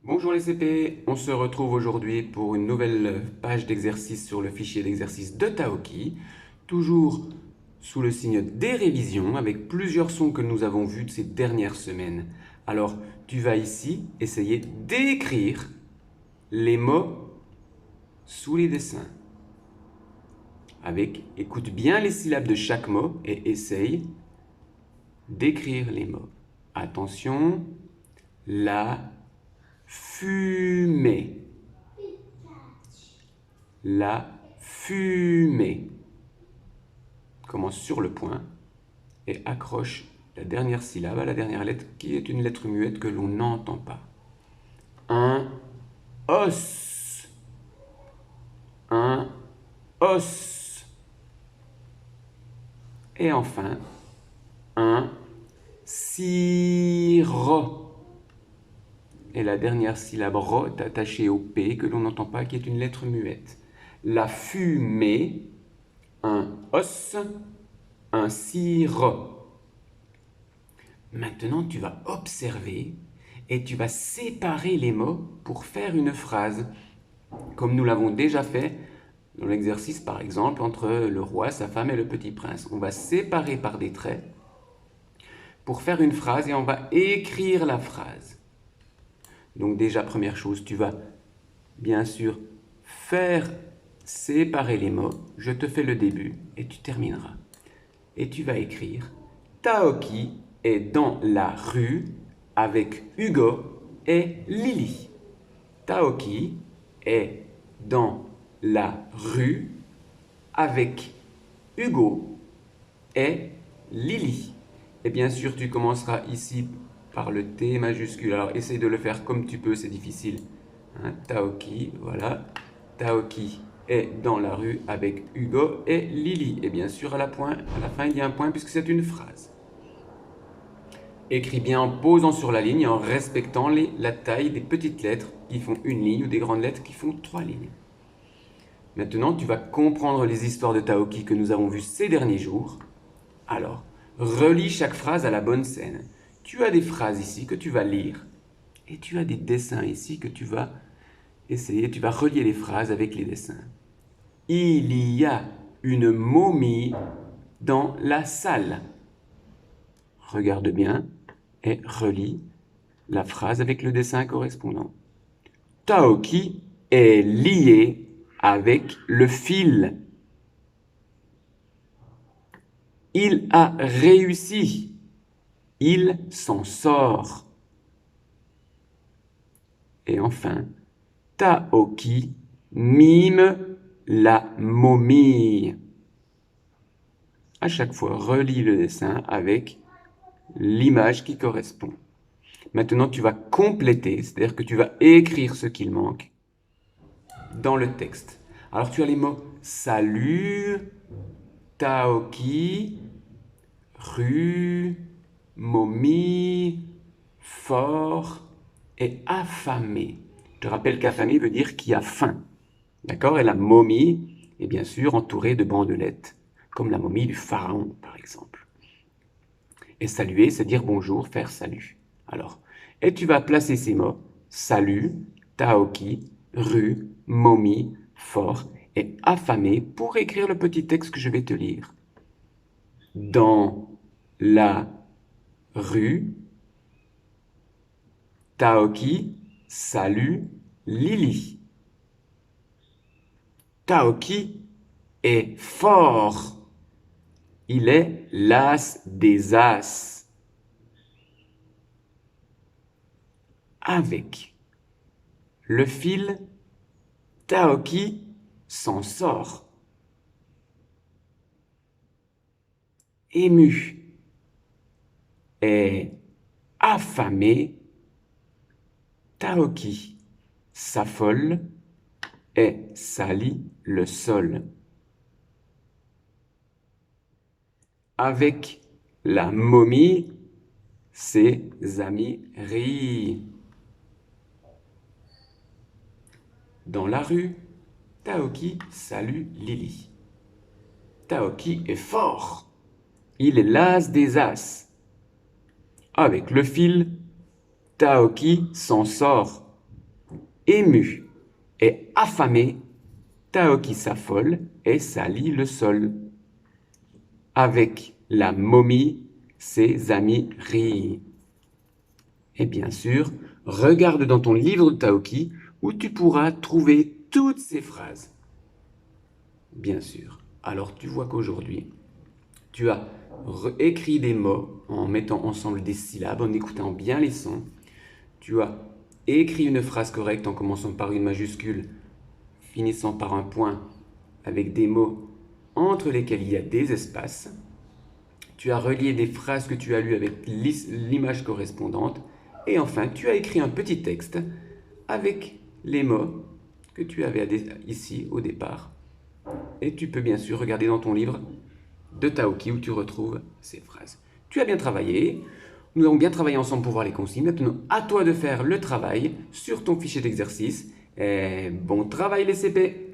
Bonjour les CP, on se retrouve aujourd'hui pour une nouvelle page d'exercice sur le fichier d'exercice de Taoki, toujours sous le signe des révisions avec plusieurs sons que nous avons vus de ces dernières semaines. Alors, tu vas ici essayer d'écrire les mots sous les dessins. Écoute bien les syllabes de chaque mot et essaye d'écrire les mots. Attention, la fumée. La fumée. Commence sur le point et accroche la dernière syllabe à la dernière lettre qui est une lettre muette que l'on n'entend pas. Un os. Un os. Et enfin, un sirop. Et la dernière syllabe ro est attachée au P que l'on n'entend pas, qui est une lettre muette. La fumée, un os, un sirop. Maintenant, tu vas observer et tu vas séparer les mots pour faire une phrase, comme nous l'avons déjà fait dans l'exercice, par exemple, entre le roi, sa femme et le petit prince. On va séparer par des traits pour faire une phrase et on va écrire la phrase. Donc déjà, première chose, tu vas bien sûr faire séparer les mots. Je te fais le début et tu termineras. Et tu vas écrire Taoki est dans la rue avec Hugo et Lily. Taoki est dans la rue avec Hugo et Lily. Et bien sûr, tu commenceras ici par le T majuscule. Alors, essaye de le faire comme tu peux, c'est difficile. Hein, Taoki, voilà. Taoki est dans la rue avec Hugo et Lily. Et bien sûr, à la fin, il y a un point puisque c'est une phrase. Écris bien en posant sur la ligne et en respectant la taille des petites lettres qui font une ligne ou des grandes lettres qui font 3 lignes. Maintenant, tu vas comprendre les histoires de Taoki que nous avons vues ces derniers jours. Alors, relis chaque phrase à la bonne scène. Tu as des phrases ici que tu vas lire et tu as des dessins ici que tu vas essayer. Tu vas relier les phrases avec les dessins. Il y a une momie dans la salle. Regarde bien et relis la phrase avec le dessin correspondant. Taoki est lié avec le fil. Il a réussi. Il s'en sort. Et enfin, Taoki mime la momie. À chaque fois, relis le dessin avec l'image qui correspond. Maintenant, tu vas compléter, c'est-à-dire que tu vas écrire ce qu'il manque dans le texte. Alors, tu as les mots salut, Taoki, rue, momie, fort et affamé. Je te rappelle qu'affamé veut dire qui a faim. D'accord? Et la momie est bien sûr entourée de bandelettes, comme la momie du pharaon, par exemple. Et saluer, c'est dire bonjour, faire salut. Alors, et tu vas placer ces mots, salut, taoki, rue, momie, fort et affamé pour écrire le petit texte que je vais te lire. Dans la rue, Taoki salue Lily. Taoki est fort. Il est l'as des as. Avec le fil, Taoki s'en sort. Ému et affamé, Taoki s'affole et salit le sol. Avec la momie, ses amis rient. Dans la rue, Taoki salue Lily. Taoki est fort. Il est l'as des as. Avec le fil, Taoki s'en sort. Ému et affamé, Taoki s'affole et salit le sol. Avec la momie, ses amis rient. Et bien sûr, regarde dans ton livre de Taoki où tu pourras trouver toutes ces phrases. Bien sûr. Alors tu vois qu'aujourd'hui, tu as écrit des mots en mettant ensemble des syllabes, en écoutant bien les sons. Tu as écrit une phrase correcte en commençant par une majuscule, finissant par un point avec des mots entre lesquels il y a des espaces. Tu as relié des phrases que tu as lues avec l'image correspondante. Et enfin, tu as écrit un petit texte avec les mots que tu avais ici au départ. Et tu peux bien sûr regarder dans ton livre de Taoki où tu retrouves ces phrases. Tu as bien travaillé. Nous avons bien travaillé ensemble pour voir les consignes. Maintenant, à toi de faire le travail sur ton fichier d'exercice. Et bon travail les CP!